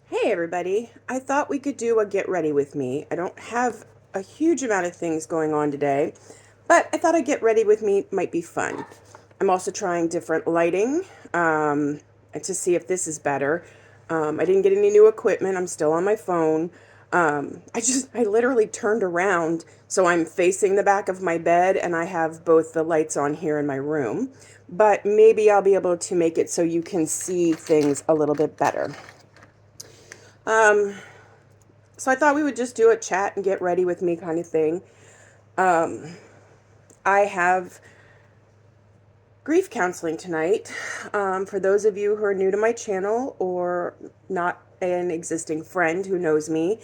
Hey everybody, I thought we could do a get ready with me. I don't have a huge amount of things going on today, but I thought a get ready with me might be fun. I'm also trying different lighting to see if this is better. I didn't get any new equipment. I'm still on my phone. I literally turned around so I'm facing the back of my bed and I have both the lights on here in my room. But maybe I'll be able to make it so you can see things a little bit better. Um, so I thought we would just do a chat and get ready with me kind of thing. Um, I have grief counseling tonight. For those of you who are new to my channel or not an existing friend who knows me,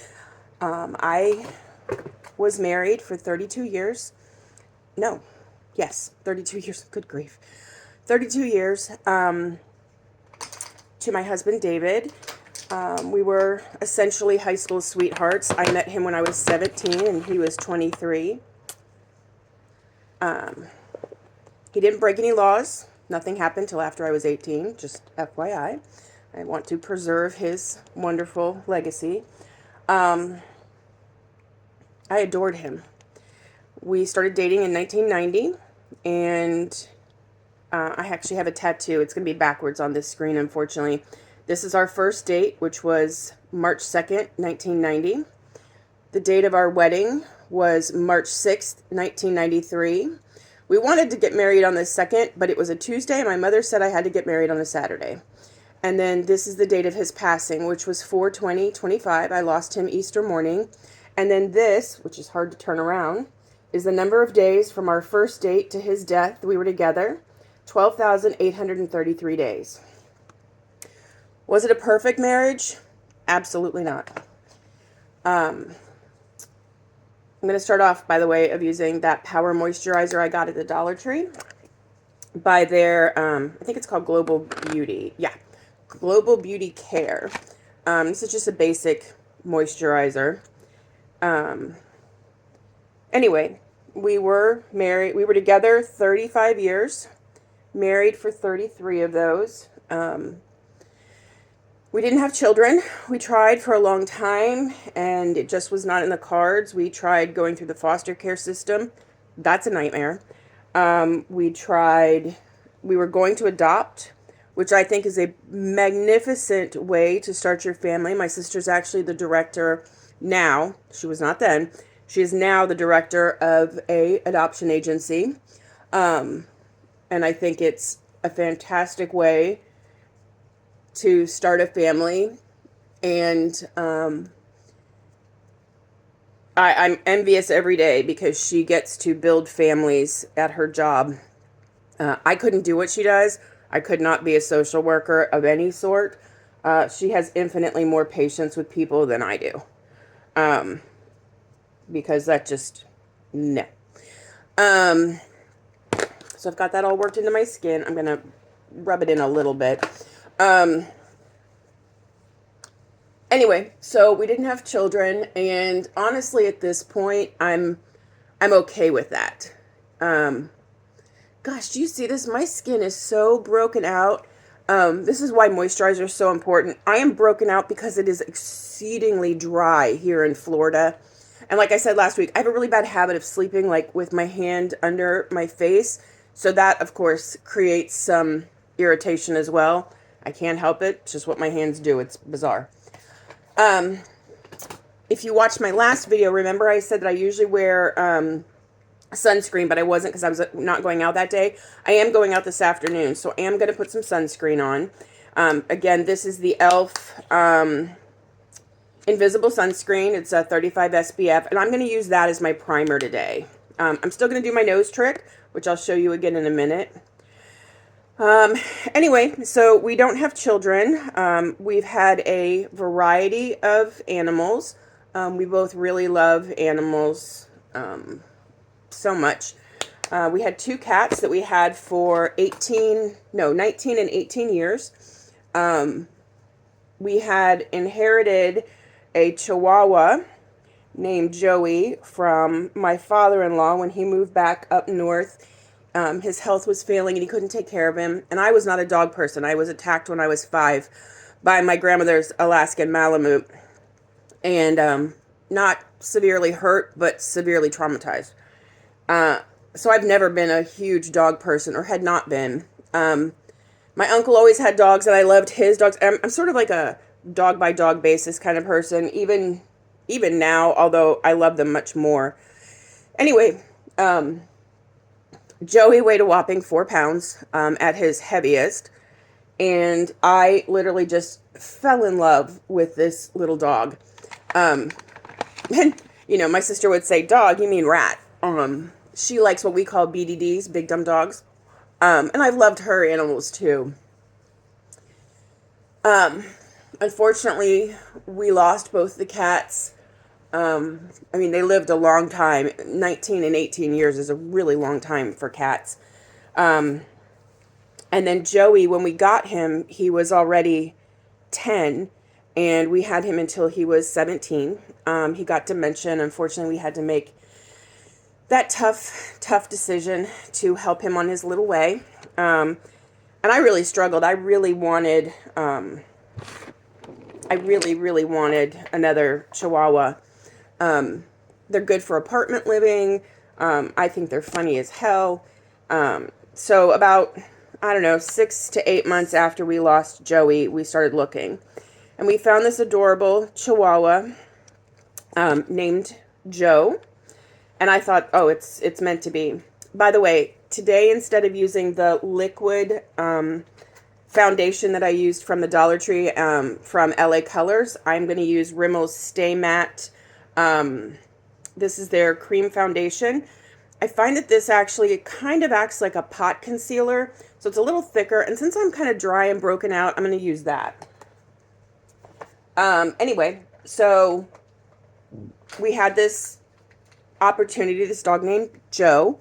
I was married for 32 years. No, yes, 32 years. Good grief. 32 years to my husband, David. We were essentially high school sweethearts. I met him when I was 17 and he was 23. He didn't break any laws. Nothing happened till after I was 18, just FYI. I want to preserve his wonderful legacy. I adored him. We started dating in 1990, and I actually have a tattoo. It's going to be backwards on this screen, unfortunately. This is our first date, which was March 2nd, 1990. The date of our wedding was March 6th, 1993. We wanted to get married on the 2nd, but it was a Tuesday, and my mother said I had to get married on a Saturday. And then this is the date of his passing, which was 4/20/25. I lost him Easter morning. And then this, which is hard to turn around, is the number of days from our first date to his death. We were together, 12,833 days. Was it a perfect marriage? Absolutely not. I'm going to start off, by the way, of using that power moisturizer I got at the Dollar Tree by their, I think it's called Global Beauty. Yeah, Global Beauty Care. This is just a basic moisturizer. Anyway, we were married. We were together 35 years, married for 33 of those. We didn't have children. We tried for a long time, and it just was not in the cards. We tried going through the foster care system. That's a nightmare. We were going to adopt, which I think is a magnificent way to start your family. My sister's actually the director now. She was not then. She is now the director of a adoption agency. And I think it's a fantastic way to start a family, and I'm envious every day because she gets to build families at her job. I couldn't do what she does. I could not be a social worker of any sort. She has infinitely more patience with people than I do, because that just, no. So I've got that all worked into my skin. I'm going to rub it in a little bit. Anyway, so we didn't have children, and honestly, at this point, I'm okay with that. Gosh, do you see this? My skin is so broken out. This is why moisturizer is so important. I am broken out because it is exceedingly dry here in Florida. And like I said last week, I have a really bad habit of sleeping like with my hand under my face. So that, of course, creates some irritation as well. I can't help it. It's just what my hands do. It's bizarre. If you watched my last video, remember I said that I usually wear sunscreen, but I wasn't because I was not going out that day. I am going out this afternoon, so I am going to put some sunscreen on. Again, this is the e.l.f. Invisible Sunscreen. It's a 35 SPF, and I'm going to use that as my primer today. I'm still going to do my nose trick, which I'll show you again in a minute. Anyway, so we don't have children. We've had a variety of animals. We both really love animals so much. We had 2 cats that we had for 19 and 18 years. We had inherited a Chihuahua named Joey from my father-in-law when he moved back up north. His health was failing and he couldn't take care of him. And I was not a dog person. I was attacked when I was 5. by my grandmother's Alaskan Malamute, and not severely hurt, but severely traumatized. So I've never been a huge dog person, or had not been. My uncle always had dogs, and I loved his dogs. I'm sort of like a dog by dog basis kind of person, even now, although I love them much more. Anyway, Joey weighed a whopping 4 pounds at his heaviest, and I literally just fell in love with this little dog. And, my sister would say, "Dog, you mean rat." She likes what we call BDDs, big dumb dogs. And I loved her animals too. Unfortunately, we lost both the cats. They lived a long time. 19 and 18 years is a really long time for cats. And then Joey, when we got him, he was already 10, and we had him until he was 17. He got dementia, and unfortunately we had to make that tough decision to help him on his little way. And I really struggled. I really wanted another Chihuahua. They're good for apartment living. I think they're funny as hell. So about, 6 to 8 months after we lost Joey, we started looking. And we found this adorable Chihuahua named Joe. And I thought, oh, it's meant to be. By the way, today, instead of using the liquid foundation that I used from the Dollar Tree from LA Colors, I'm going to use Rimmel's Stay Matte. This is their cream foundation. I find that this actually kind of acts like a pot concealer, so it's a little thicker. And since I'm kind of dry and broken out, I'm going to use that. Anyway, so we had this opportunity, this dog named Joe,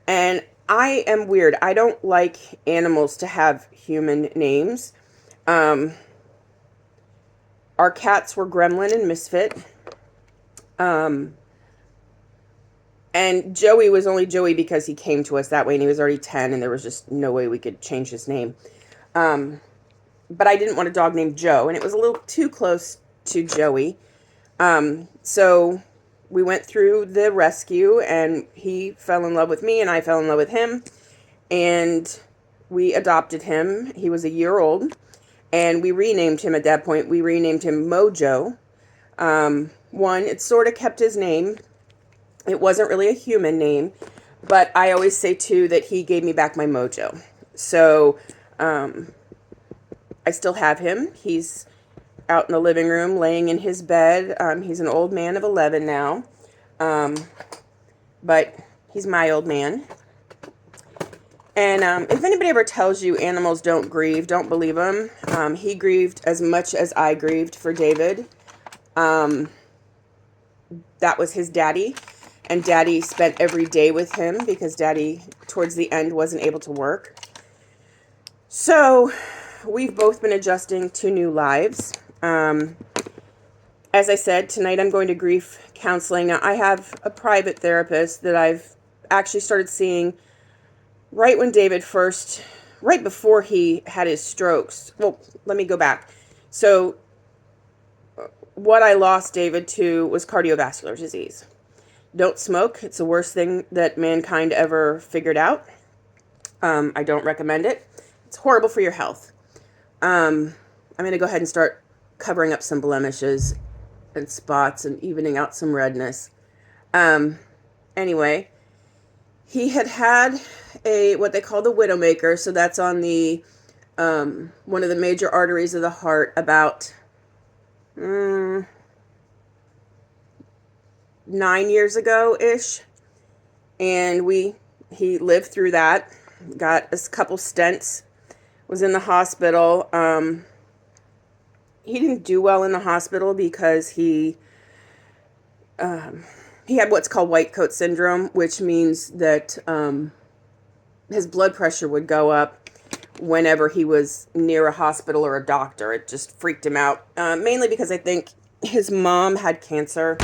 and I am weird. I don't like animals to have human names. Our cats were Gremlin and Misfit. And Joey was only Joey because he came to us that way, and he was already 10, and there was just no way we could change his name. But I didn't want a dog named Joe, and it was a little too close to Joey. So we went through the rescue, and he fell in love with me, and I fell in love with him, and we adopted him. He was a year old, and we renamed him at that point. We renamed him Mojo. It sort of kept his name. It wasn't really a human name, but I always say, too, that he gave me back my mojo. So I still have him. He's out in the living room, laying in his bed. He's an old man of 11 now, but he's my old man. And if anybody ever tells you animals don't grieve, don't believe him. He grieved as much as I grieved for David. That was his daddy. And Daddy spent every day with him because Daddy, towards the end, wasn't able to work. So we've both been adjusting to new lives. As I said, tonight I'm going to grief counseling. Now, I have a private therapist that I've actually started seeing right before he had his strokes. Well, let me go back. So what I lost David to was cardiovascular disease. Don't smoke. It's the worst thing that mankind ever figured out. I don't recommend it. It's horrible for your health. I'm going to go ahead and start covering up some blemishes and spots and evening out some redness. Anyway, he had what they call the widowmaker. So that's on the one of the major arteries of the heart, about 9 years ago-ish, and he lived through that, got a couple stents, was in the hospital. He didn't do well in the hospital because he had what's called white coat syndrome, which means that his blood pressure would go up whenever he was near a hospital or a doctor. It just freaked him out, mainly because I think his mom had cancer,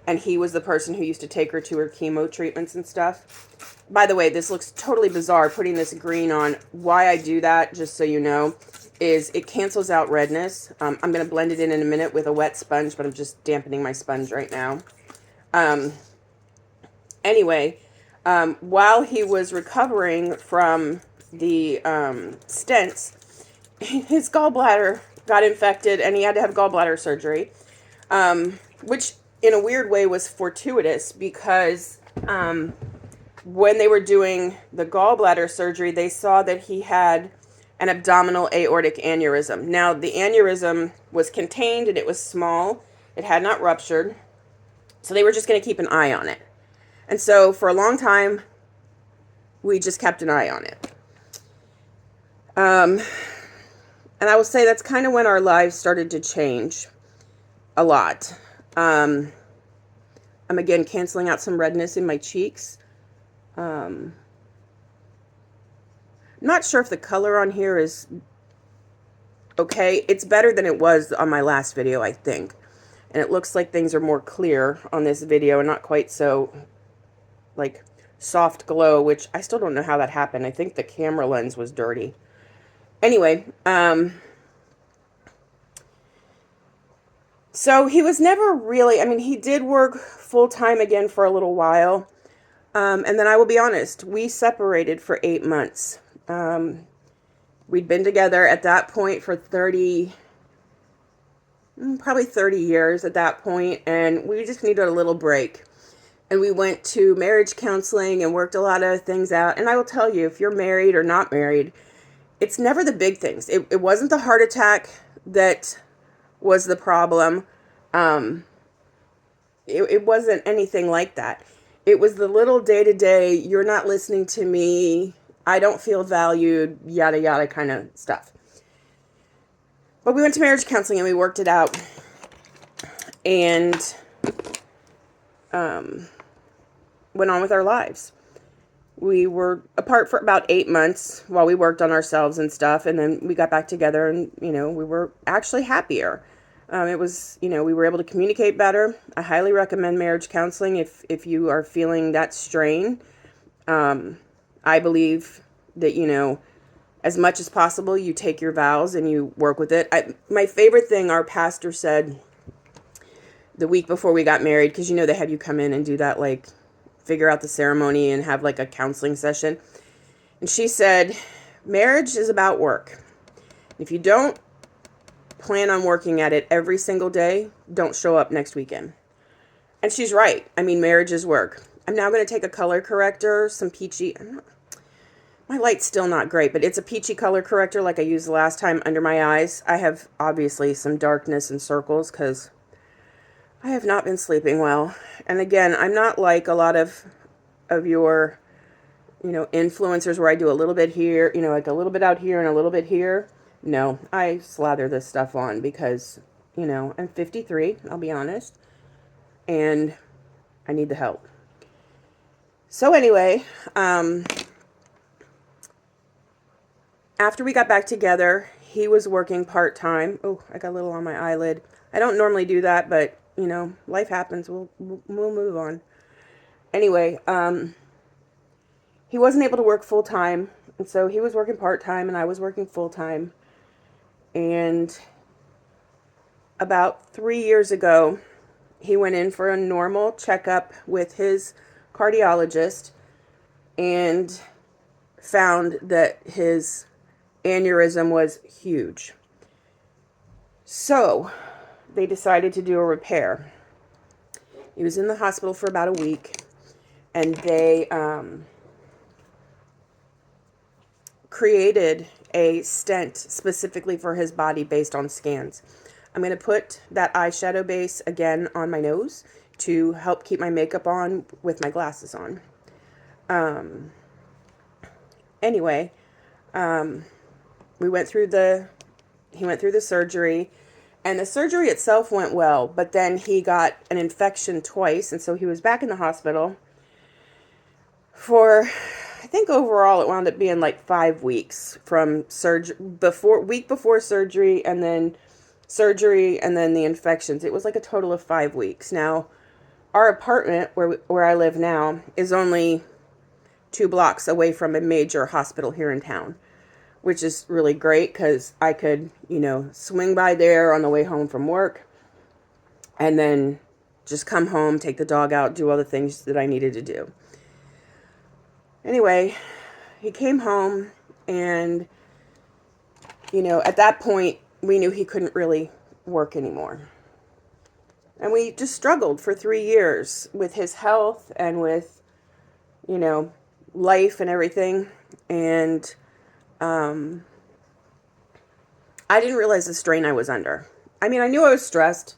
and he was the person who used to take her to her chemo treatments and stuff. By the way, this looks totally bizarre, putting this green on. Why I do that, just so you know, is it cancels out redness. I'm going to blend it in a minute with a wet sponge, but I'm just dampening my sponge right now. Anyway, while he was recovering from the stents, his gallbladder got infected and he had to have gallbladder surgery, which in a weird way was fortuitous because when they were doing the gallbladder surgery, they saw that he had an abdominal aortic aneurysm. Now, the aneurysm was contained and it was small. It had not ruptured. So they were just going to keep an eye on it. And so for a long time, we just kept an eye on it. And I will say that's kind of when our lives started to change a lot. I'm again canceling out some redness in my cheeks. I'm not sure if the color on here is okay. It's better than it was on my last video, I think. And it looks like things are more clear on this video and not quite so like soft glow, which I still don't know how that happened. I think the camera lens was dirty. Anyway, so he was never really, I mean, he did work full-time again for a little while. And then I will be honest, we separated for 8 months. We'd been together at that point for probably 30 years at that point, and we just needed a little break. And we went to marriage counseling and worked a lot of things out. And I will tell you, if you're married or not married, it's never the big things. It wasn't the heart attack that was the problem. It wasn't anything like that. It was the little day-to-day, you're not listening to me, I don't feel valued, yada, yada kind of stuff. But we went to marriage counseling and we worked it out. And went on with our lives. We were apart for about 8 months while we worked on ourselves and stuff. And then we got back together and, we were actually happier. It was, we were able to communicate better. I highly recommend marriage counseling if you are feeling that strain. I believe that, as much as possible, you take your vows and you work with it. My favorite thing our pastor said the week before we got married, because, they had you come in and do that, figure out the ceremony and have a counseling session. And she said, marriage is about work. If you don't plan on working at it every single day, don't show up next weekend. And she's right. I mean, marriage is work. I'm now going to take a color corrector, some peachy. My light's still not great, but it's a peachy color corrector like I used the last time under my eyes. I have obviously some darkness and circles because I have not been sleeping well. And again, I'm not like a lot of your, influencers where I do a little bit here, like a little bit out here and a little bit here. No, I slather this stuff on because, I'm 53, I'll be honest, and I need the help. So anyway, after we got back together, he was working part-time. Oh, I got a little on my eyelid. I don't normally do that, but, life happens. We'll move on. Anyway, he wasn't able to work full-time, and so he was working part-time, and I was working full-time. And about 3 years ago, he went in for a normal checkup with his cardiologist and found that his aneurysm was huge. So they decided to do a repair. He was in the hospital for about a week, and they created a stent specifically for his body based on scans. I'm going to put that eyeshadow base again on my nose to help keep my makeup on with my glasses on. Anyway, he went through the surgery, and the surgery itself went well, but then he got an infection twice, and so he was back in the hospital for, I think overall it wound up being 5 weeks from week before surgery, and then surgery, and then the infections. It was a total of 5 weeks. Now, our apartment where I live now is only 2 blocks away from a major hospital here in town. which is really great because I could, swing by there on the way home from work and then just come home, take the dog out, do all the things that I needed to do. Anyway, he came home and, at that point, we knew he couldn't really work anymore. And we just struggled for 3 years with his health and with, life and everything. And I didn't realize the strain I was under. I mean, I knew I was stressed.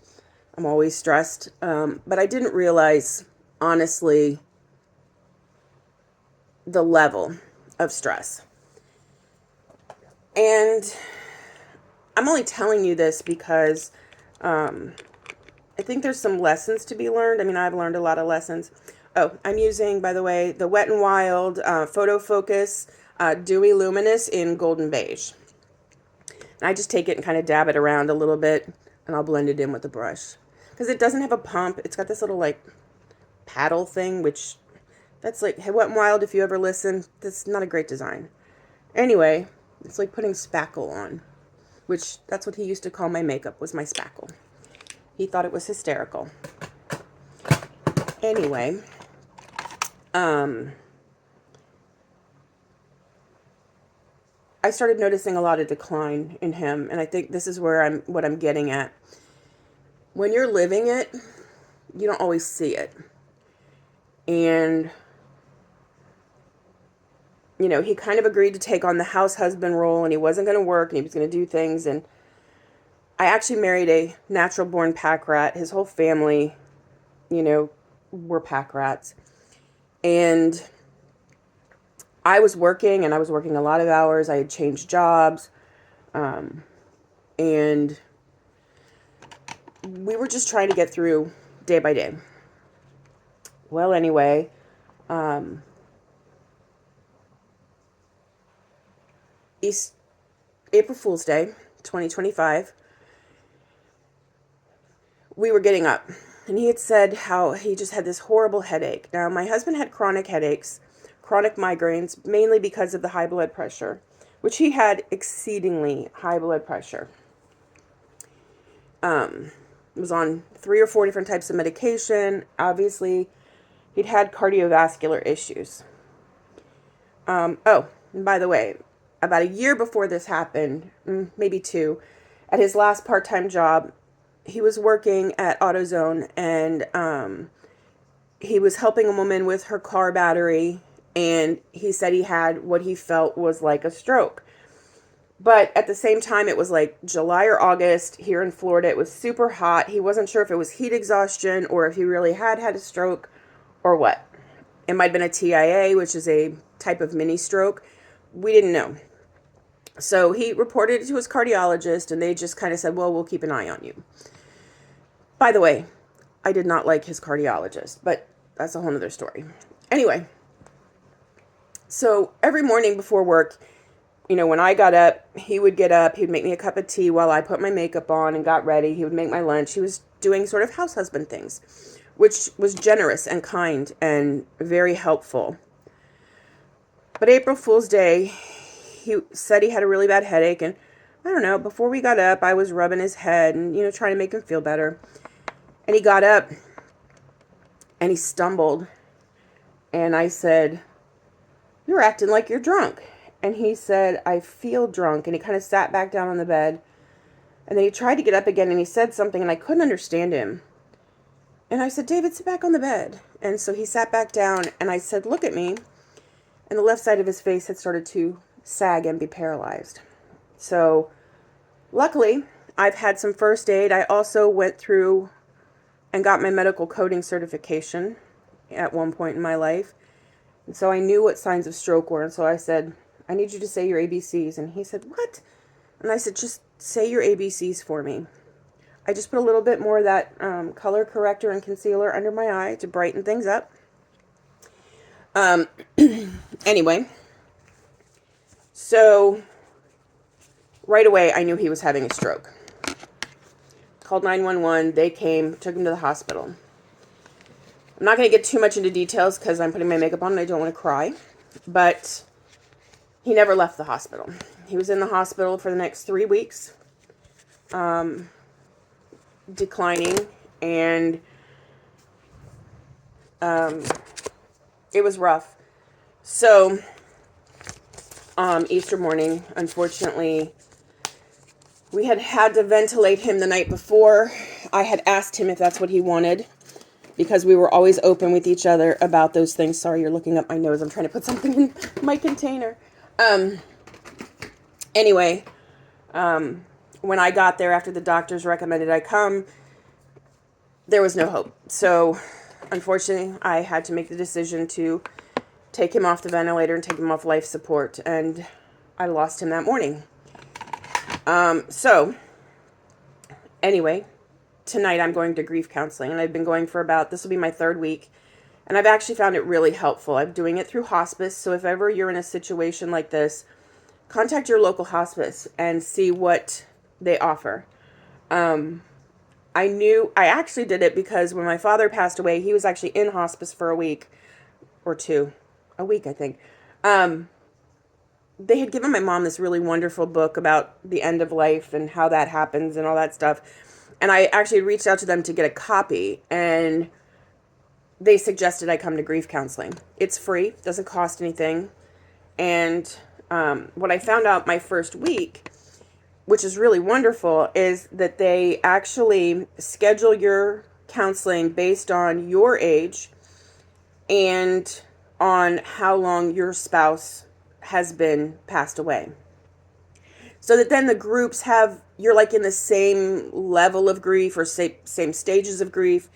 I'm always stressed. But I didn't realize, honestly, the level of stress. And I'm only telling you this because I think there's some lessons to be learned. I mean, I've learned a lot of lessons. Oh, I'm using, by the way, the Wet n Wild Photo Focus Dewy Luminous in Golden Beige. And I just take it and kind of dab it around a little bit, and I'll blend it in with the brush. Because it doesn't have a pump. It's got this little, paddle thing, which, that's hey, Wet n Wild, if you ever listen, that's not a great design. Anyway, it's like putting spackle on, which that's what he used to call my makeup, was my spackle. He thought it was hysterical. Anyway, I started noticing a lot of decline in him, and I think this is where what I'm getting at. When you're living it, you don't always see it. And, he kind of agreed to take on the house husband role, and he wasn't going to work, and he was going to do things, and I actually married a natural-born pack rat. His whole family, were pack rats. And I was working, and I was working a lot of hours. I had changed jobs. And we were just trying to get through day by day. Well, anyway, April Fool's Day, 2025, we were getting up, and he had said how he just had this horrible headache. Now, my husband had chronic headaches, chronic migraines, mainly because of the high blood pressure, which he had exceedingly high blood pressure. Was on 3 or 4 different types of medication. Obviously, he'd had cardiovascular issues. And by the way, about a year before this happened, maybe 2, at his last part-time job, he was working at AutoZone, and he was helping a woman with her car battery, and he said he had what he felt was like a stroke. But at the same time, it was like July or August here in Florida. It was super hot. He wasn't sure if it was heat exhaustion or if he really had a stroke or what. It might have been a TIA, which is a type of mini stroke. We didn't know. So he reported it to his cardiologist, and they just kind of said, well, we'll keep an eye on you. By the way, I did not like his cardiologist, but that's a whole other story. Anyway, so every morning before work, when I got up, he would get up, he would make me a cup of tea while I put my makeup on and got ready. He would make my lunch. He was doing sort of house husband things, which was generous and kind and very helpful. But April Fool's Day, he said he had a really bad headache, and I don't know, before we got up, I was rubbing his head and, trying to make him feel better. And he got up and he stumbled, and I said, "You're acting like you're drunk." And he said, "I feel drunk." And he kind of sat back down on the bed. And then he tried to get up again, and he said something, and I couldn't understand him. And I said, "David, sit back on the bed." And so he sat back down, and I said, "Look at me." And the left side of his face had started to sag and be paralyzed. So luckily, I've had some first aid. I also went through and got my medical coding certification at one point in my life. And so I knew what signs of stroke were. And so I said, "I need you to say your ABCs." And he said, "What?" And I said, "Just say your ABCs for me." I just put a little bit more of that color corrector and concealer under my eye to brighten things up. Anyway, so right away I knew he was having a stroke. Called 911. They came, took him to the hospital. I'm not going to get too much into details because I'm putting my makeup on and I don't want to cry. But he never left the hospital. He was in the hospital for the next 3 weeks, declining, and it was rough. So, Easter morning, unfortunately, we had to ventilate him the night before. I had asked him if that's what he wanted, because we were always open with each other about those things. Sorry, you're looking up my nose. I'm trying to put something in my container. Anyway, when I got there after the doctors recommended I come, there was no hope. So, unfortunately, I had to make the decision to take him off the ventilator and take him off life support, and I lost him that morning. So, anyway, tonight I'm going to grief counseling, and I've been going for this will be my 3rd week, and I've actually found it really helpful. I'm doing it through hospice, so if ever you're in a situation like this, contact your local hospice and see what they offer. I actually did it because when my father passed away, he was actually in hospice for a week or two. A week, I think. They had given my mom this really wonderful book about the end of life and how that happens and all that stuff. And I actually reached out to them to get a copy, and they suggested I come to grief counseling. It's free, doesn't cost anything. And what I found out my first week, which is really wonderful, is that they actually schedule your counseling based on your age and on how long your spouse has been passed away. So that then the groups you're like in the same level of grief or same stages of grief,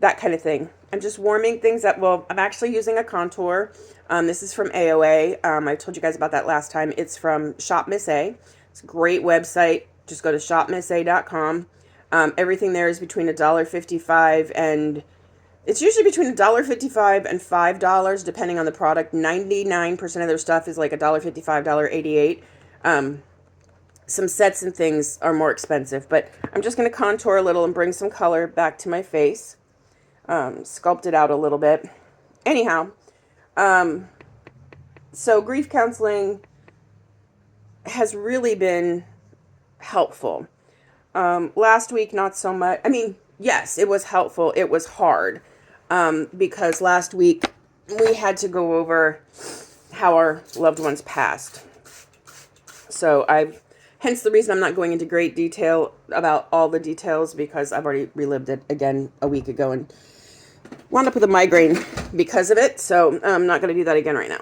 that kind of thing. I'm just warming things up. Well, I'm actually using a contour. This is from AOA. I told you guys about that last time. It's from Shop Miss A. It's a great website. Just go to shopmissa.com. Everything there is between $1.55 and it's usually between $1.55 and $5, depending on the product. 99% of their stuff is like $1.55, $1.88. Some sets and things are more expensive, but I'm just going to contour a little and bring some color back to my face. Sculpt it out a little bit. Anyhow, so grief counseling has really been helpful. Last week, not so much. I mean, yes, it was helpful. It was hard. Because last week we had to go over how our loved ones passed. So hence the reason I'm not going into great detail about all the details, because I've already relived it again a week ago and wound up with a migraine because of it. So I'm not going to do that again right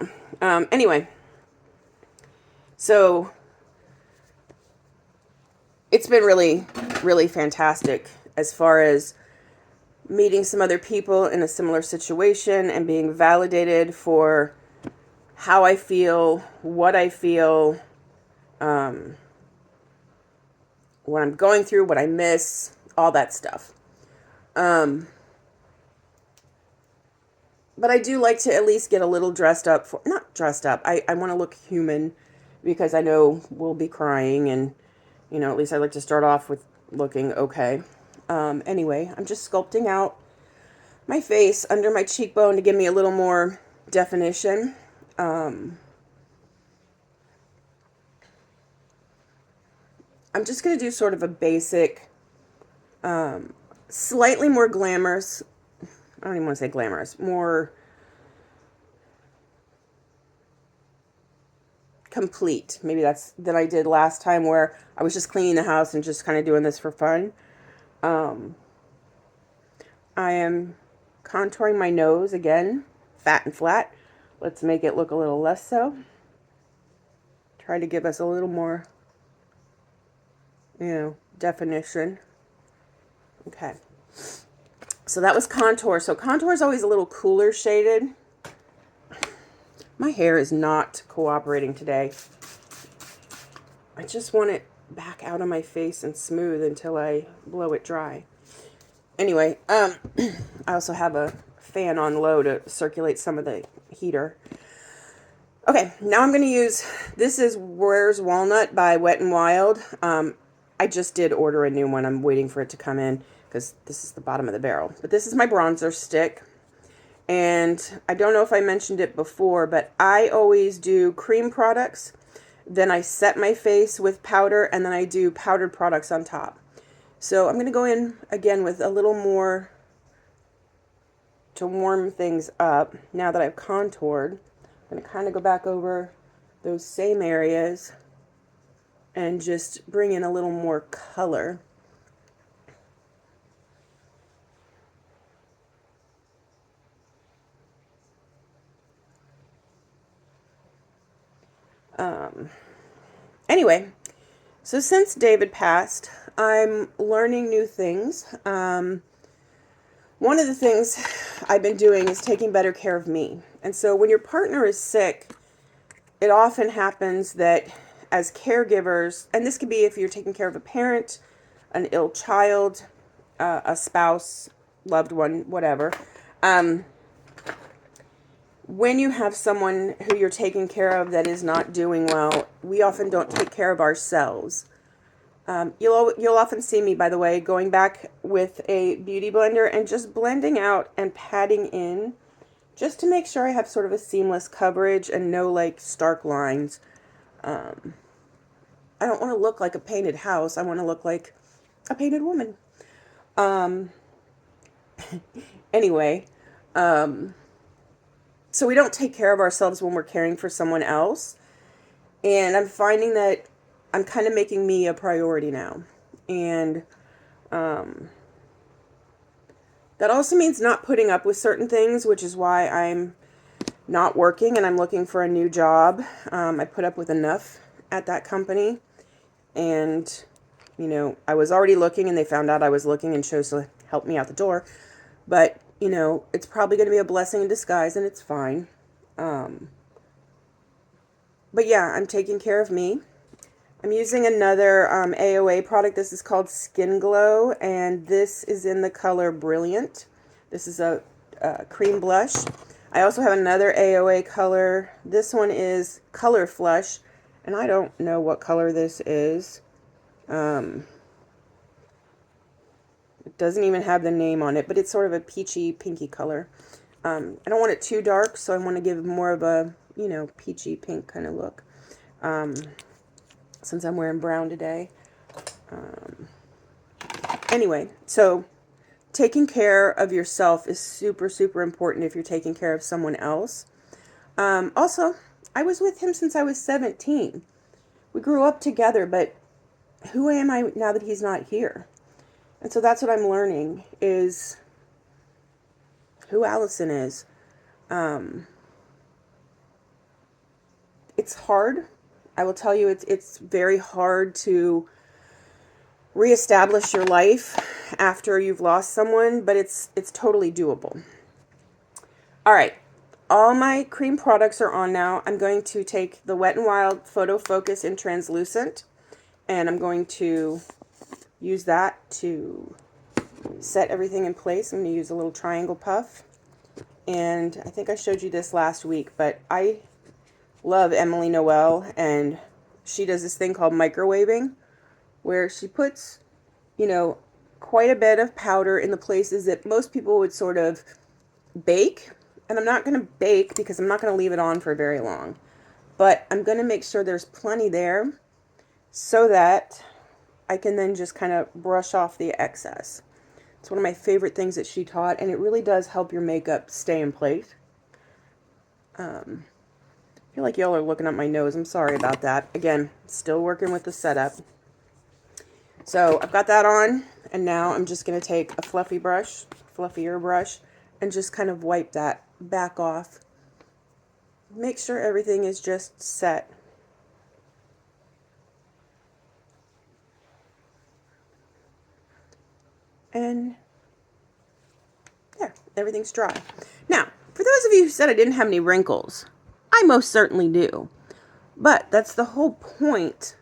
now. Anyway, so it's been really, really fantastic as far as meeting some other people in a similar situation and being validated for how I feel, what I feel, what I'm going through, what I miss, all that stuff. But I do like to at least get a little dressed up not dressed up. I want to look human, because I know we'll be crying, and, at least I like to start off with looking okay. Anyway, I'm just sculpting out my face under my cheekbone to give me a little more definition. I'm just going to do sort of a basic, slightly more glamorous, I don't even want to say glamorous, more complete. Maybe than I did last time, where I was just cleaning the house and just kind of doing this for fun. I am contouring my nose again, fat and flat. Let's make it look a little less so. Try to give us a little more, definition. Okay. So that was contour. So contour is always a little cooler shaded. My hair is not cooperating today. I just want it back out of my face and smooth until I blow it dry. Anyway, I also have a fan on low to circulate some of the heater. Okay, now I'm going to use, this is Where's Walnut by Wet n Wild. I just did order a new one. I'm waiting for it to come in because this is the bottom of the barrel. But this is my bronzer stick. And I don't know if I mentioned it before, but I always do cream products. Then I set my face with powder, and then I do powdered products on top. So I'm going to go in again with a little more to warm things up. Now that I've contoured, I'm going to kind of go back over those same areas and just bring in a little more color. Anyway, so since David passed, I'm learning new things. One of the things I've been doing is taking better care of me. And so when your partner is sick, it often happens that as caregivers, and this could be if you're taking care of a parent, an ill child, a spouse, loved one, whatever. When you have someone who you're taking care of that is not doing well, we often don't take care of ourselves. You'll often see me, by the way, going back with a beauty blender and just blending out and patting in just to make sure I have sort of a seamless coverage and no like stark lines. I don't want to look like a painted house. I want to look like a painted woman. Anyway, so we don't take care of ourselves when we're caring for someone else. And I'm finding that I'm kind of making me a priority now. And that also means not putting up with certain things, which is why I'm not working and I'm looking for a new job. I put up with enough at that company. And, you know, I was already looking and they found out I was looking and chose to help me out the door. But, you know, it's probably going to be a blessing in disguise and it's fine. But yeah, I'm taking care of me. I'm using another AOA product. This is called Skin Glow, and this is in the color Brilliant. This is a cream blush. I also have another AOA color. This one is Color Flush, and I don't know what color this is. It doesn't even have the name on it, but it's sort of a peachy, pinky color. I don't want it too dark, so I want to give more of a, you know, peachy pink kind of look. Since I'm wearing brown today. Anyway, so taking care of yourself is super, super important if you're taking care of someone else. Also, I was with him since I was 17. We grew up together, but who am I now that he's not here? And so that's what I'm learning, is who Allison is. It's hard. I will tell you, it's very hard to reestablish your life after you've lost someone, but it's totally doable. All right, all my cream products are on now. I'm going to take the Wet n Wild Photo Focus in Translucent, and I'm going to use that to set everything in place. I'm going to use a little triangle puff, and I think I showed you this last week, but I love Emily Noel, and she does this thing called microwaving, where she puts, you know, quite a bit of powder in the places that most people would sort of bake. And I'm not going to bake because I'm not going to leave it on for very long, but I'm going to make sure there's plenty there so that I can then just kind of brush off the excess. It's one of my favorite things that she taught, and it really does help your makeup stay in place. I feel like y'all are looking at my nose. I'm sorry about that. Again, still working with the setup. So I've got that on, and now I'm just going to take a fluffier brush, and just kind of wipe that back off. Make sure everything is just set. And there, everything's dry. Now, for those of you who said I didn't have any wrinkles, I most certainly do. But that's the whole point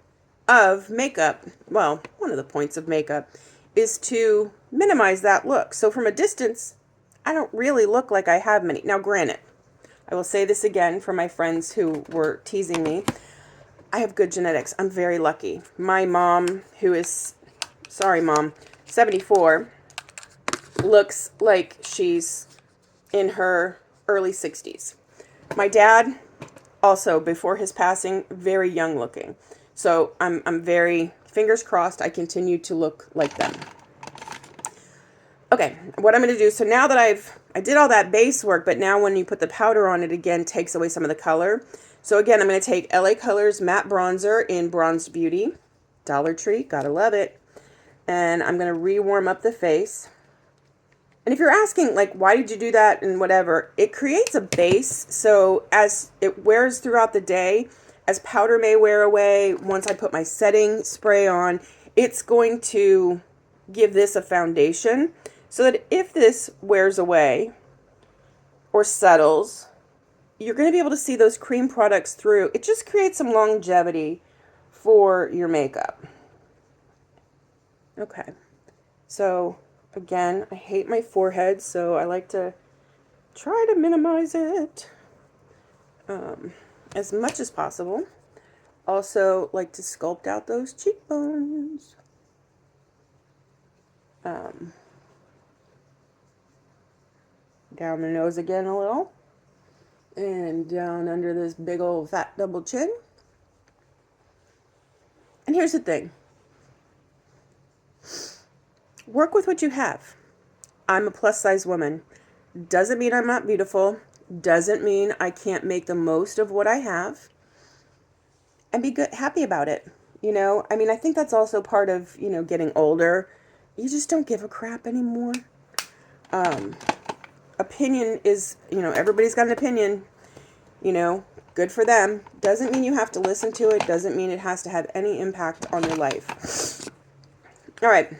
of makeup. Well, one of the points of makeup is to minimize that look. So from a distance, I don't really look like I have many. Now, granted, I will say this again for my friends who were teasing me. I have good genetics. I'm very lucky. My mom, who is, sorry, Mom, 74, looks like she's in her early 60s. My dad, also before his passing, very young looking. So I'm very, fingers crossed, I continue to look like them. Okay, what I'm going to do, so now that I did all that base work, but now when you put the powder on, it again takes away some of the color. So again, I'm going to take LA Colors Matte Bronzer in Bronzed Beauty. Dollar Tree, gotta love it. And I'm going to re-warm up the face. And if you're asking, like, why did you do that and whatever, it creates a base. So as it wears throughout the day, as powder may wear away, once I put my setting spray on, it's going to give this a foundation so that if this wears away or settles, you're going to be able to see those cream products through. It just creates some longevity for your makeup. Okay, so again, I hate my forehead, so I like to try to minimize it as much as possible. Also like to sculpt out those cheekbones. Down the nose again a little. And down under this big old fat double chin. And here's the thing. Work with what you have. I'm a plus size woman. Doesn't mean I'm not beautiful. Doesn't mean I can't make the most of what I have. And be good, happy about it. You know, I mean, I think that's also part of, you know, getting older. You just don't give a crap anymore. Opinion is, you know, everybody's got an opinion, you know, good for them. Doesn't mean you have to listen to it. Doesn't mean it has to have any impact on your life. All right.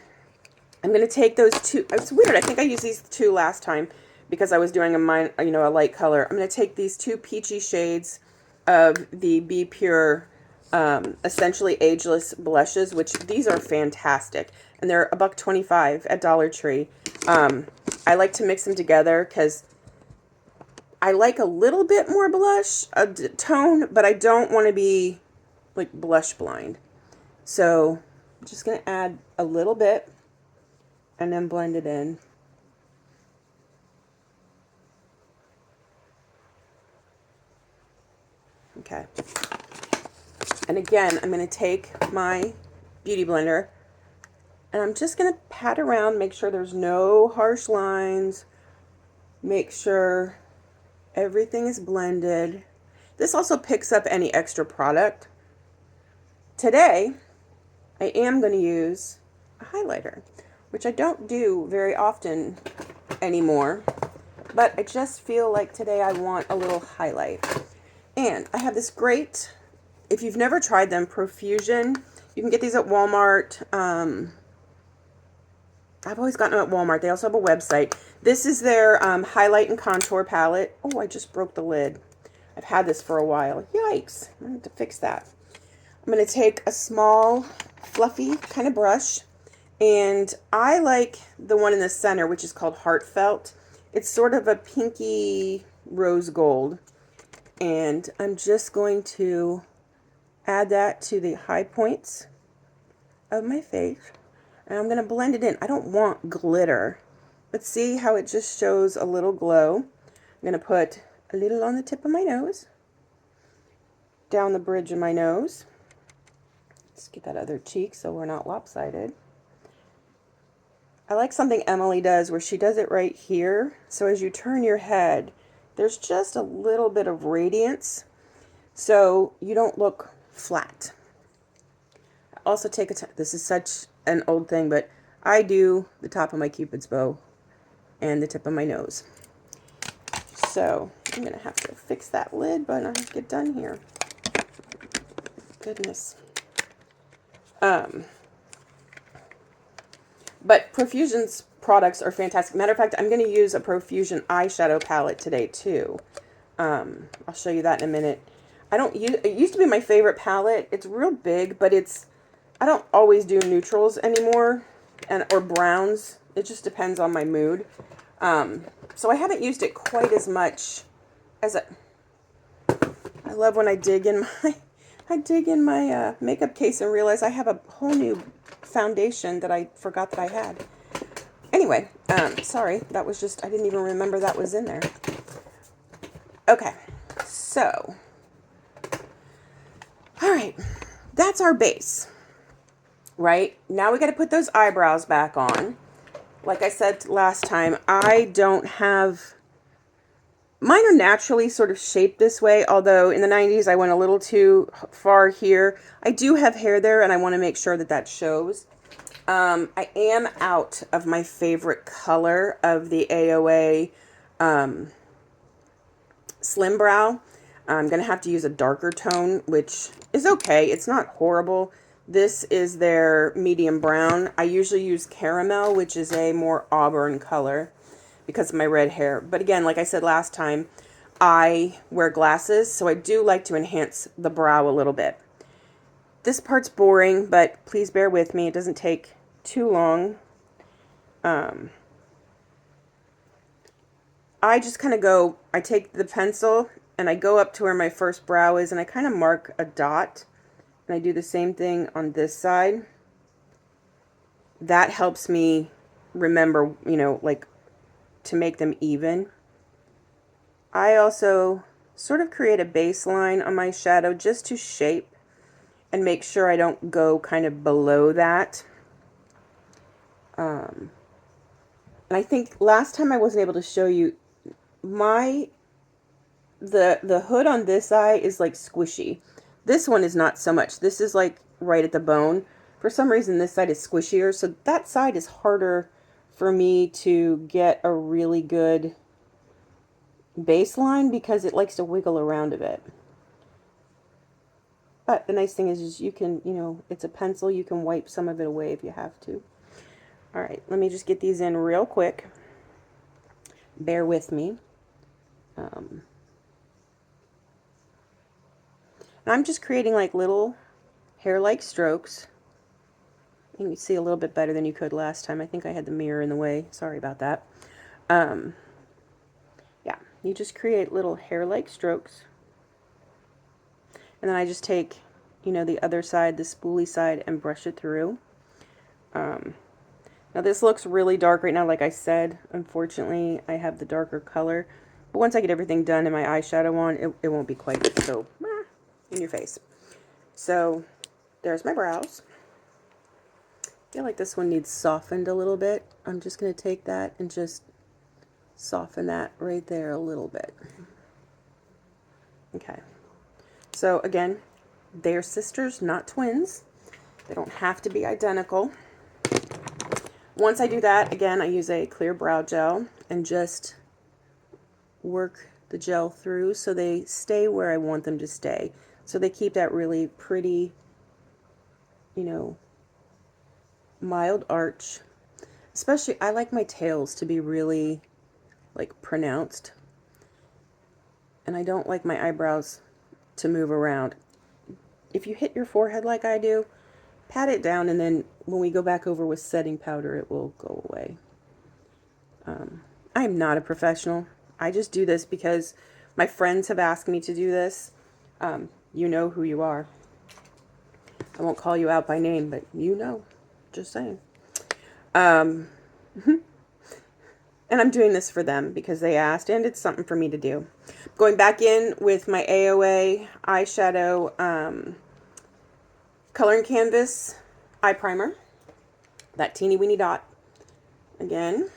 I'm going to take those two. It's weird. I think I used these two last time because I was doing a light color. I'm going to take these two peachy shades of the Be Pure Essentially Ageless blushes, which these are fantastic. And they're $1.25 at Dollar Tree. I like to mix them together because I like a little bit more blush tone, but I don't want to be like blush blind. So I'm just going to add a little bit and then blend it in. Okay. And again, I'm going to take my Beauty Blender and I'm just going to pat around, make sure there's no harsh lines, make sure everything is blended. This also picks up any extra product. Today, I am going to use a highlighter, which I don't do very often anymore, but I just feel like today I want a little highlight. And I have this great, if you've never tried them, Profusion. You can get these at Walmart. I've always gotten them at Walmart. They also have a website. This is their highlight and contour palette. Oh, I just broke the lid. I've had this for a while. Yikes. I have to fix that. I'm going to take a small, fluffy kind of brush. And I like the one in the center, which is called Heartfelt. It's sort of a pinky rose gold. And I'm just going to add that to the high points of my face. And I'm going to blend it in. I don't want glitter. But see how it just shows a little glow. I'm going to put a little on the tip of my nose. Down the bridge of my nose. Let's get that other cheek so we're not lopsided. I like something Emily does where she does it right here. So as you turn your head, there's just a little bit of radiance so you don't look flat. I also take this is such an old thing, but I do the top of my Cupid's bow and the tip of my nose. So I'm going to have to fix that lid, but I have to get done here. Goodness. But Profusion's products are fantastic. Matter of fact, I'm going to use a Profusion eyeshadow palette today too. I'll show you that in a minute. It used to be my favorite palette. It's real big, but I don't always do neutrals anymore or browns. It just depends on my mood. So I haven't used it quite as much as I love when I dig in my makeup case and realize I have a whole new foundation that I forgot that I had. Anyway, sorry, that was just, I didn't even remember that was in there. Okay, so, all right, that's our base, right? Now we got to put those eyebrows back on. Like I said last time, I don't have, mine are naturally sort of shaped this way, although in the 90s I went a little too far here. I do have hair there, and I want to make sure that that shows. I am out of my favorite color of the AOA Slim Brow. I'm going to have to use a darker tone, which is okay. It's not horrible. This is their medium brown. I usually use caramel, which is a more auburn color because of my red hair. But again, like I said last time, I wear glasses, so I do like to enhance the brow a little bit. This part's boring, but please bear with me. It doesn't take too long. I just kind of go, I take the pencil and I go up to where my first brow is and I kind of mark a dot. And I do the same thing on this side. That helps me remember, you know, like to make them even. I also sort of create a baseline on my shadow just to shape and make sure I don't go kind of below that. And I think last time I wasn't able to show you the hood on this eye is like squishy. This one is not so much. This is like right at the bone. For some reason this side is squishier, so that side is harder for me to get a really good baseline because it likes to wiggle around a bit. But the nice thing is you can, you know, it's a pencil, you can wipe some of it away if you have to. All right, let me just get these in real quick. Bear with me. And I'm just creating like little hair-like strokes. You can see a little bit better than you could last time. I think I had the mirror in the way. Sorry about that. Yeah, you just create little hair-like strokes. And then I just take, you know, the other side, the spoolie side, and brush it through. Now this looks really dark right now, like I said. Unfortunately, I have the darker color. But once I get everything done and my eyeshadow on, it won't be quite so in your face. So there's my brows. I feel like this one needs softened a little bit. I'm just going to take that and just soften that right there a little bit. Okay. So again, they're sisters, not twins. They don't have to be identical. Once I do that, again, I use a clear brow gel and just work the gel through so they stay where I want them to stay. So they keep that really pretty, you know, mild arch. Especially, I like my tails to be really, like, pronounced. And I don't like my eyebrows to move around. If you hit your forehead like I do, pat it down, and then when we go back over with setting powder, it will go away. I'm not a professional. I just do this because my friends have asked me to do this. You know who you are. I won't call you out by name, but you know. Just saying. And I'm doing this for them because they asked, and it's something for me to do. Going back in with my AOA eyeshadow coloring canvas eye primer. That teeny weeny dot. Again.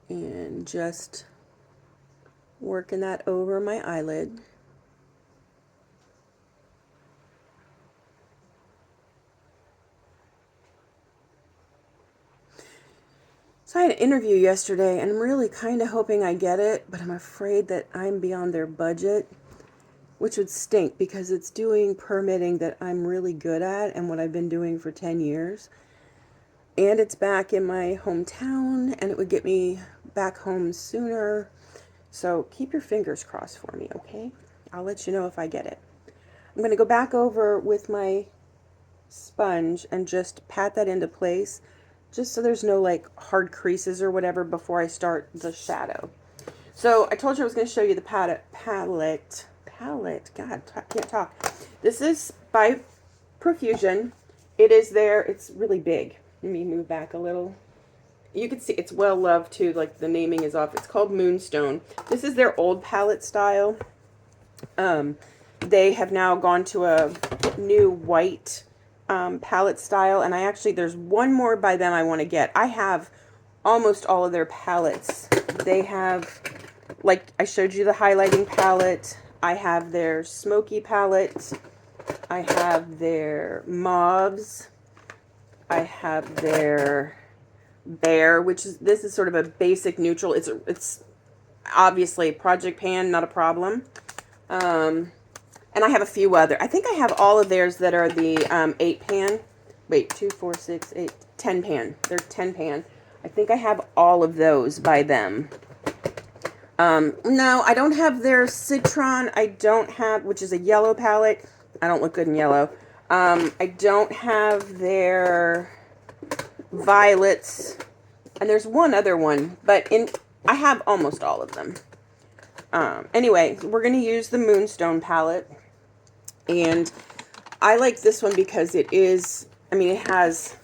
And just working that over my eyelid. So I had an interview yesterday, and I'm really kind of hoping I get it, but I'm afraid that I'm beyond their budget, which would stink because it's doing permitting that I'm really good at and what I've been doing for 10 years. And it's back in my hometown, and it would get me back home sooner. So keep your fingers crossed for me, okay? I'll let you know if I get it. I'm going to go back over with my sponge and just pat that into place, just so there's no like hard creases or whatever before I start the shadow. So I told you I was going to show you the palette. God, I can't talk. This is by Profusion. It is there. It's really big. Let me move back a little. you can see it's well loved too, like the naming is off. It's called Moonstone. This is their old palette style. They have now gone to a new white palette style, and there's one more by them I want to get. I have almost all of their palettes. They have, like I showed you, the highlighting palette. I have their smoky palette. I have their mauves. I have their bear, this is sort of a basic neutral. It's obviously Project Pan, not a problem. And I have a few other. I think I have all of theirs that are the 8 pan. Wait, 2, 4, 6, 8, 10 pan. They're 10 pan. I think I have all of those by them. No, I don't have their Citron. I don't have, which is a yellow palette. I don't look good in yellow. I don't have their violets. And there's one other one, but I have almost all of them. Anyway, we're going to use the Moonstone palette. And I like this one because it has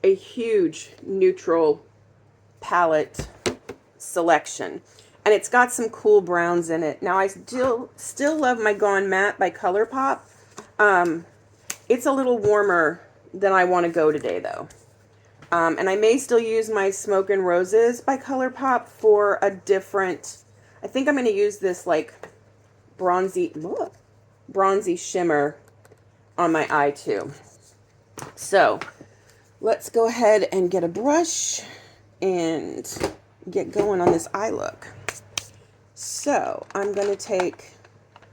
a huge neutral palette selection. And it's got some cool browns in it. Now, I still love my Gone Matte by ColourPop. It's a little warmer than I want to go today, though. And I may still use my Smoke and Roses by ColourPop for a different... I think I'm going to use this, like, bronzy shimmer on my eye, too. So, let's go ahead and get a brush and get going on this eye look. So, I'm going to take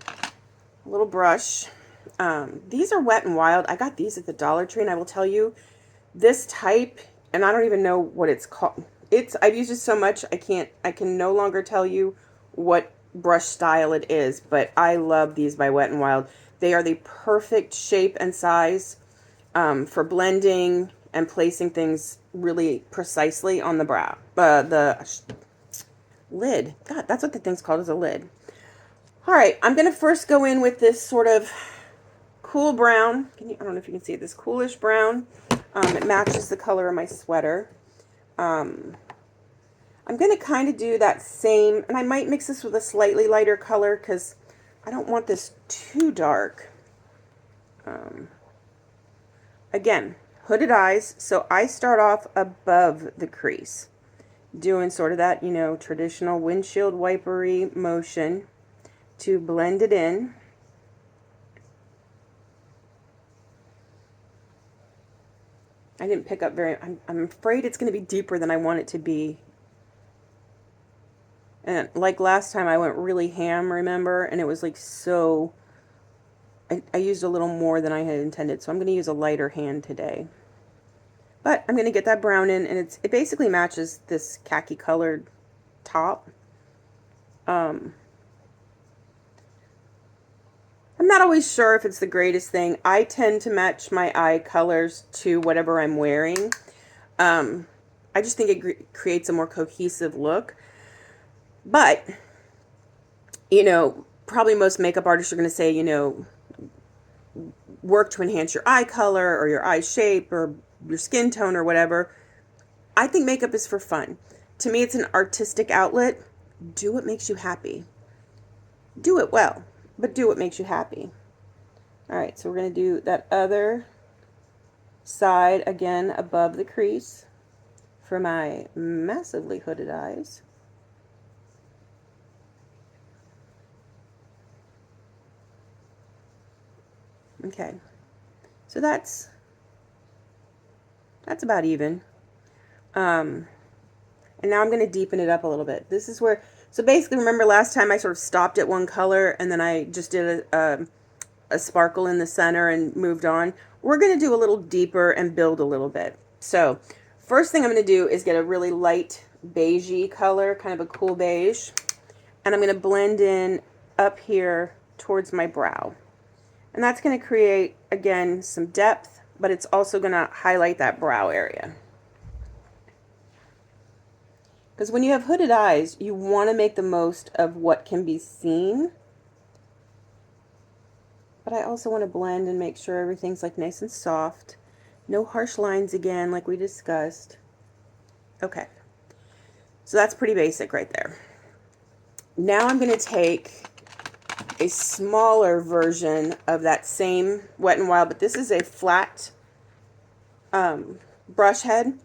a little brush. These are Wet n Wild. I got these at the Dollar Tree, and I will tell you, this type, and I don't even know what it's called. I've used it so much, I can no longer tell you what brush style it is, but I love these by Wet n Wild. They are the perfect shape and size for blending and placing things really precisely on the brow. The lid. God, that's what the thing's called, is a lid. All right, I'm going to first go in with this sort of cool brown. I don't know if you can see it, this coolish brown. It matches the color of my sweater. I'm going to kind of do that same, and I might mix this with a slightly lighter color because I don't want this too dark. Again, hooded eyes, so I start off above the crease, doing sort of that, traditional windshield wipery motion to blend it in. I didn't pick up I'm afraid it's going to be deeper than I want it to be. And like last time, I went really ham, remember? And it was like so... I used a little more than I had intended, so I'm going to use a lighter hand today. But I'm going to get that brown in, and it basically matches this khaki colored top. I'm not always sure if it's the greatest thing. I tend to match my eye colors to whatever I'm wearing. I just think it creates a more cohesive look. But, probably most makeup artists are going to say, work to enhance your eye color or your eye shape or your skin tone or whatever. I think makeup is for fun. To me, it's an artistic outlet. Do what makes you happy. Do it well, but do what makes you happy. All right, so we're going to do that other side again above the crease for my massively hooded eyes. Okay, so that's about even. And now I'm going to deepen it up a little bit. This is where, so basically, remember last time I sort of stopped at one color and then I just did a sparkle in the center and moved on. We're going to do a little deeper and build a little bit. So first thing I'm going to do is get a really light beigey color, kind of a cool beige. And I'm going to blend in up here towards my brow. And that's going to create, again, some depth, but it's also going to highlight that brow area. Because when you have hooded eyes, you want to make the most of what can be seen. But I also want to blend and make sure everything's like nice and soft. No harsh lines again, like we discussed. Okay, so that's pretty basic right there. Now I'm going to take a smaller version of that same Wet n Wild, but this is a flat brush head,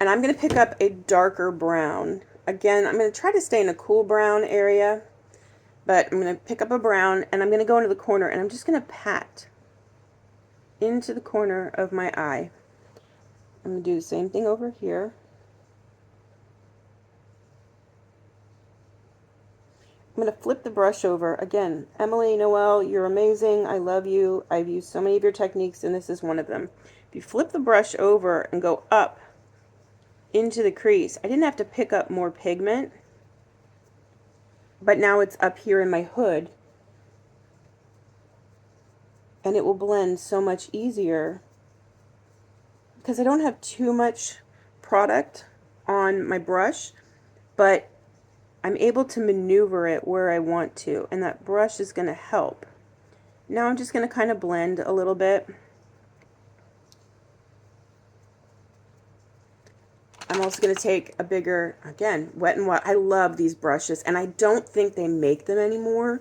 and I'm going to pick up a darker brown. Again, I'm going to try to stay in a cool brown area, but I'm going to pick up a brown, and I'm going to go into the corner, and I'm just going to pat into the corner of my eye. I'm going to do the same thing over here. I'm going to flip the brush over. Again, Emily, Noelle, you're amazing. I love you. I've used so many of your techniques, and this is one of them. If you flip the brush over and go up into the crease, I didn't have to pick up more pigment, but now it's up here in my hood, and it will blend so much easier because I don't have too much product on my brush, but I'm able to maneuver it where I want to, and that brush is going to help. Now I'm just going to kind of blend a little bit. I'm also going to take a bigger, again, Wet n Wild. I love these brushes, and I don't think they make them anymore.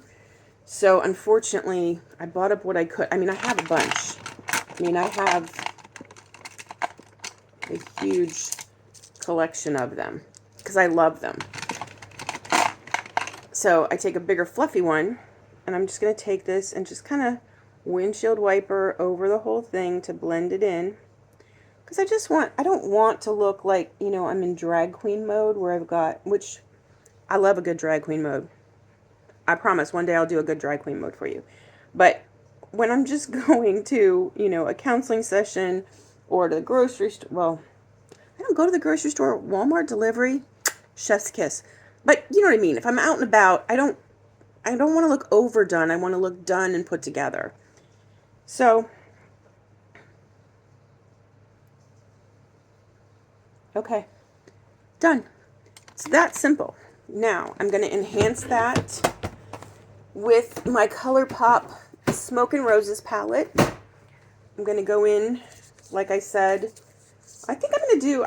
So unfortunately, I bought up what I could. I mean, I have a bunch. I mean, I have a huge collection of them because I love them. So I take a bigger fluffy one, and I'm just going to take this and just kind of windshield wiper over the whole thing to blend it in. Because I don't want to look like, you know, I'm in drag queen mode where I've got, which I love a good drag queen mode. I promise one day I'll do a good drag queen mode for you. But when I'm just going to, you know, a counseling session or to the grocery store, well, I don't go to the grocery store, Walmart delivery, chef's kiss. But you know what I mean. If I'm out and about, I don't want to look overdone. I want to look done and put together. So, okay, done. It's that simple. Now, I'm going to enhance that with my ColourPop Smoke and Roses palette. I'm going to go in, like I said, I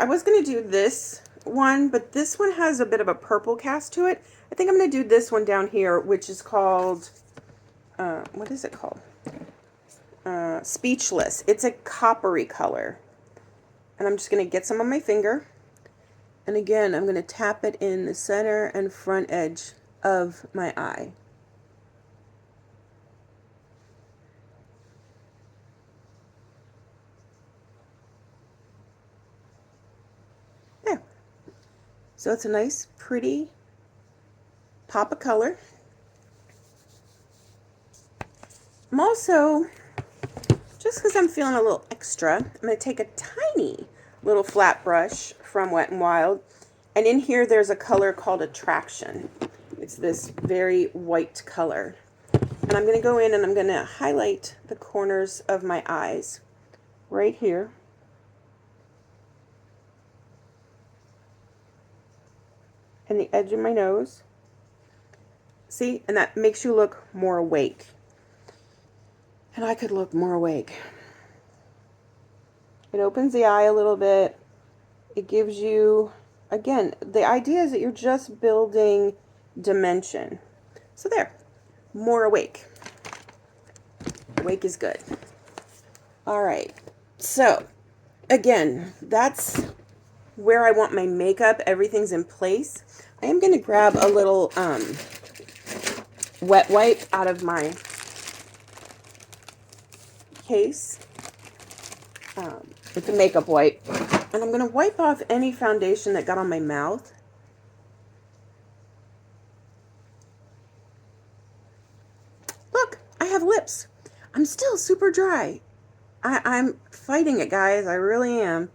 was going to do this one, but this one has a bit of a purple cast to it. I think I'm going to do this one down here, which is called, what is it called? Speechless. It's a coppery color. And I'm just going to get some on my finger. And again, I'm going to tap it in the center and front edge of my eye. There. So it's a nice, pretty pop of color. I'm also, just because I'm feeling a little extra, I'm going to take a tiny little flat brush from Wet n Wild, and in here there's a color called Attraction. It's this very white color. And I'm going to go in and I'm going to highlight the corners of my eyes right here. And the edge of my nose. See? And that makes you look more awake. And I could look more awake. It opens the eye a little bit. It gives you, again, the idea is that you're just building dimension. So there, more awake. Awake is good. All right. So, again, that's where I want my makeup. Everything's in place. I am going to grab a little wet wipe out of my case. It's a makeup wipe. And I'm going to wipe off any foundation that got on my mouth. Look, I have lips. I'm still super dry. I'm fighting it, guys. I really am.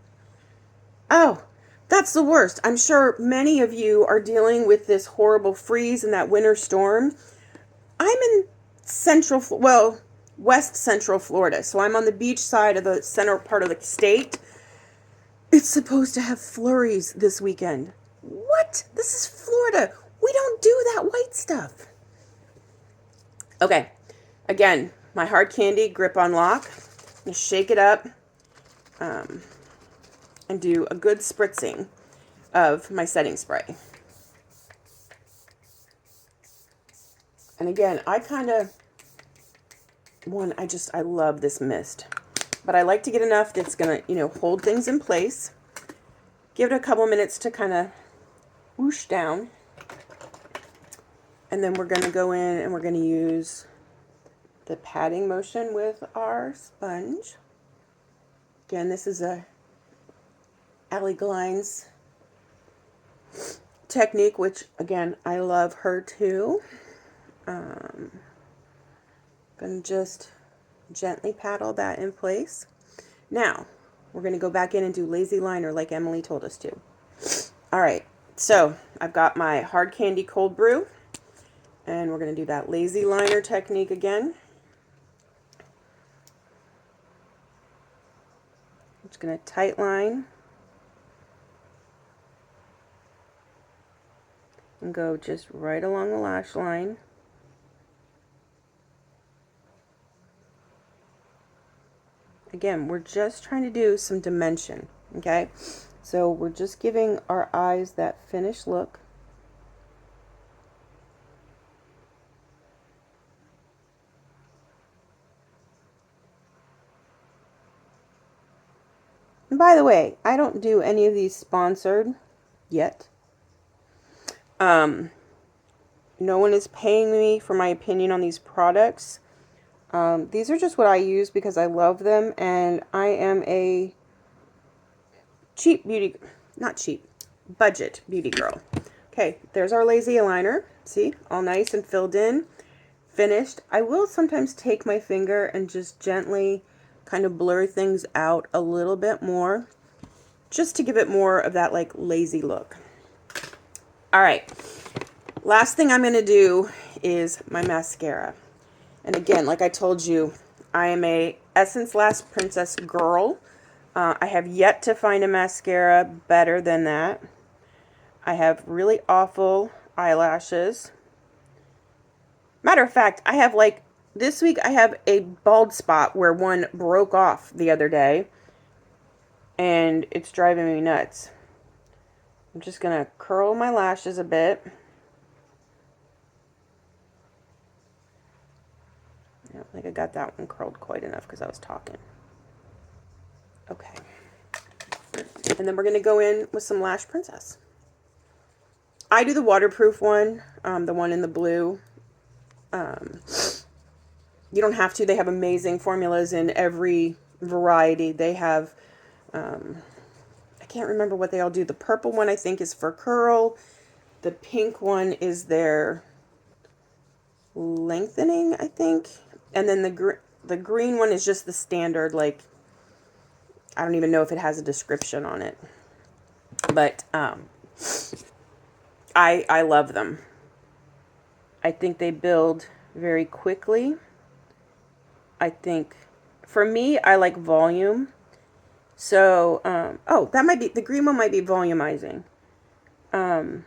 Oh, that's the worst. I'm sure many of you are dealing with this horrible freeze and that winter storm. I'm in West Central Florida. So I'm on the beach side of the center part of the state. It's supposed to have flurries this weekend. What? This is Florida. We don't do that white stuff. Okay. Again, my hard candy grip on lock. I'm going to shake it up and do a good spritzing. of my setting spray. And again, I love this mist. But I like to get enough that's going to, hold things in place. Give it a couple minutes to kind of whoosh down. And then we're going to go in and we're going to use the patting motion with our sponge. Again, this is a Allie Glines technique, which again, I love her too. Going to just gently pat all that in place. Now, we're going to go back in and do lazy liner like Emily told us to. All right, so I've got my hard candy cold brew, and we're going to do that lazy liner technique again. I'm just going to tight line and go just right along the lash line. Again, we're just trying to do some dimension, okay? So we're just giving our eyes that finished look. And by the way, I don't do any of these sponsored yet. No one is paying me for my opinion on these products. These are just what I use because I love them, and I am a budget beauty girl. Okay, there's our lazy liner. See, all nice and filled in, finished. I will sometimes take my finger and just gently kind of blur things out a little bit more, just to give it more of that like lazy look. All right, last thing I'm going to do is my mascara. And again, like I told you, I am a Essence Last Princess girl. I have yet to find a mascara better than that. I have really awful eyelashes. Matter of fact, I have this week I have a bald spot where one broke off the other day. And it's driving me nuts. I'm just going to curl my lashes a bit. I don't think I got that one curled quite enough because I was talking. Okay. And then we're going to go in with some Lash Princess. I do the waterproof one, the one in the blue. You don't have to. They have amazing formulas in every variety. They have, I can't remember what they all do. The purple one I think is for curl. The pink one is their lengthening, I think. And then the green one is just the standard, like, I don't even know if it has a description on it. But I love them. I think they build very quickly. I think, for me, I like volume. So, oh, that might be, the green one might be volumizing. I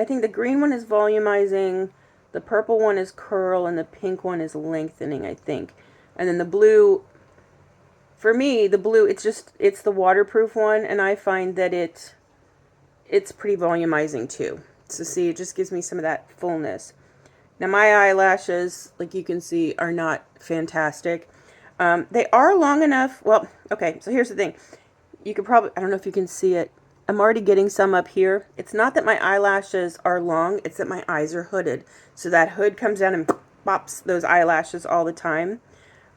think the green one is volumizing, the purple one is curl, and the pink one is lengthening, I think. And then the blue, for me, the blue, it's the waterproof one, and I find that it's pretty volumizing too. So see, it just gives me some of that fullness. Now my eyelashes, like you can see, are not fantastic. They are long enough. Well, okay, so here's the thing. You could probably, I don't know if you can see it. I'm already getting some up here. It's not that my eyelashes are long, it's that my eyes are hooded. So that hood comes down and pops those eyelashes all the time.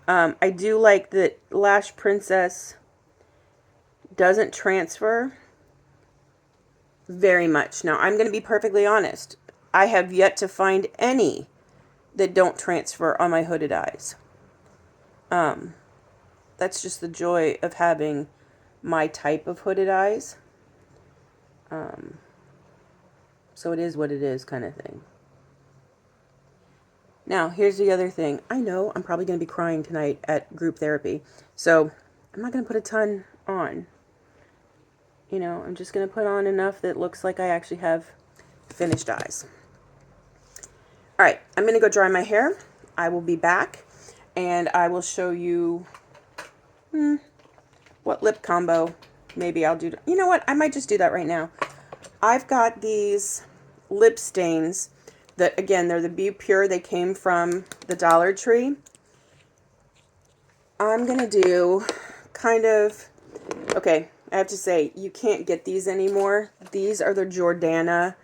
I do like that Lash Princess doesn't transfer very much. Now, I'm going to be perfectly honest. I have yet to find any that don't transfer on my hooded eyes. That's just the joy of having my type of hooded eyes. So it is what it is kind of thing. Now, here's the other thing. I know I'm probably going to be crying tonight at group therapy, so I'm not going to put a ton on. You know, I'm just going to put on enough that looks like I actually have finished eyes. All right, I'm going to go dry my hair. I will be back, and I will show you what lip combo maybe I'll do, you know what, I might just do that right now. I've got these lip stains that, again, they're the Be Pure. They came from the Dollar Tree. I'm going to do kind of, okay, I have to say, you can't get these anymore. These are the Jordana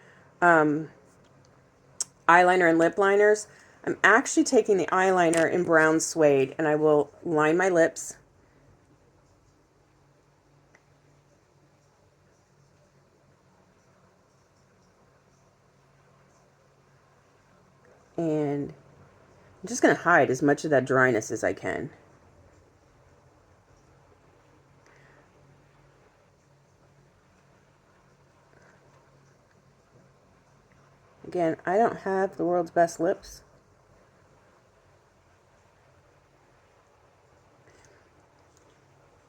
eyeliner and lip liners. I'm actually taking the eyeliner in brown suede, and I will line my lips. And I'm just going to hide as much of that dryness as I can. Again, I don't have the world's best lips.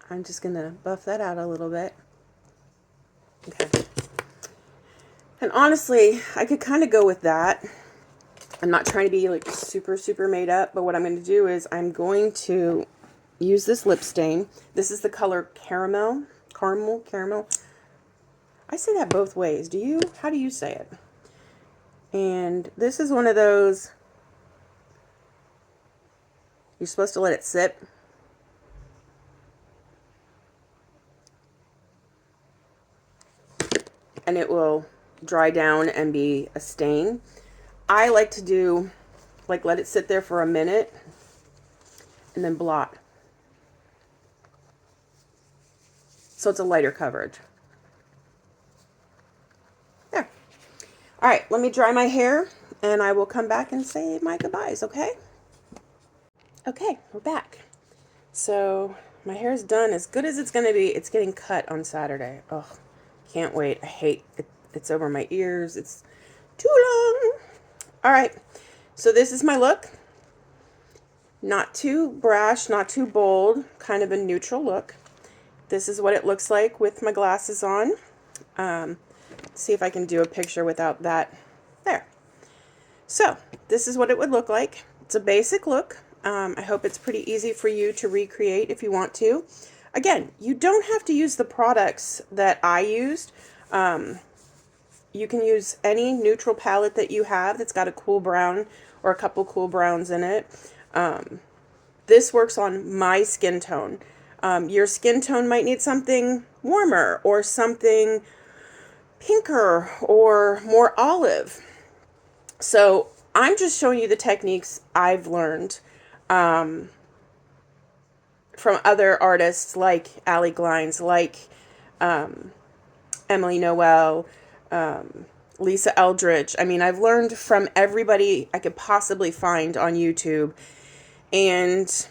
I'm just going to buff that out a little bit. Okay. And honestly, I could kind of go with that. I'm not trying to be like super made up, but what I'm going to do is I'm going to use this lip stain. This is the color Caramel. I say that both ways. How do you say it? And this is one of those, you're supposed to let it sit. And it will dry down and be a stain. I like to do, like, let it sit there for a minute and then blot. So it's a lighter coverage. There. All right, let me dry my hair and I will come back and say my goodbyes, okay? Okay, we're back. So my hair is done as good as it's going to be. It's getting cut on Saturday. Oh, can't wait. I hate it. It's over my ears. It's too long. All right, so this is my look. Not too brash, not too bold, kind of a neutral look. This is what it looks like with my glasses on. Let's see if I can do a picture without that. There. So this is what it would look like. It's a basic look. I hope it's pretty easy for you to recreate if you want to. Again, you don't have to use the products that I used. You can use any neutral palette that you have that's got a cool brown or a couple cool browns in it. This works on my skin tone. Your skin tone might need something warmer or something pinker or more olive. So I'm just showing you the techniques I've learned from other artists like Allie Glines, like Emily Noel, Lisa Eldridge. I mean, I've learned from everybody I could possibly find on YouTube, and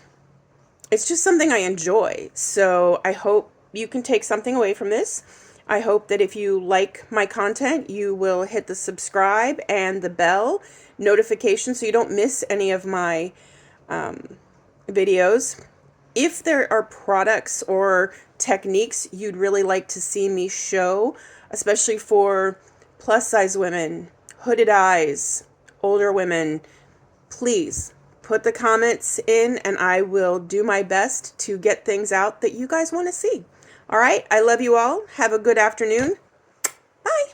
it's just something I enjoy. So I hope you can take something away from this. I hope that if you like my content, you will hit the subscribe and the bell notification so you don't miss any of my videos. If there are products or techniques you'd really like to see me show, especially for plus size women, hooded eyes, older women, please put the comments in and I will do my best to get things out that you guys want to see. All right, I love you all. Have a good afternoon. Bye.